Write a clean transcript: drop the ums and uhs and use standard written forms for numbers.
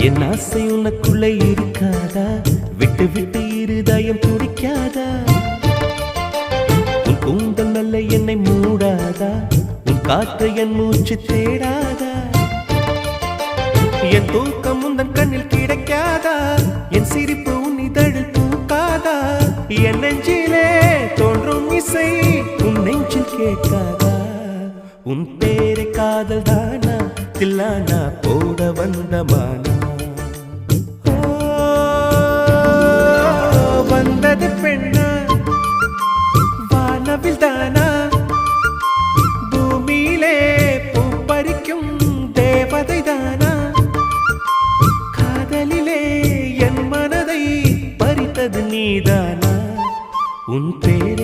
என் ஆசை உனக்குள்ளே இருக்காதா? விட்டு விட்டு இருதயம் துடிக்காதா? உன் கூந்தல் நல்ல என்னை மூடாதா? உன் காற்று என் மூச்சு தேடாதா? என் தூக்கம் உந்தன் கண்ணில் கிடைக்காதா? என் சிரிப்பு உன் இதழில் பூக்காதா? என் நெஞ்சிலே தோன்றும் இசை உன் நெஞ்சில் கேட்காதா? உன் பேரை காதல் தானா தில்லானா போட வந்த மானா? வந்தது பெண்ணா வானவில் தானா? பூமியிலே பூ பறிக்கும் தேவதை தானா? காதலிலே என் மனதை பறித்தது நீதானா? உன் பேரை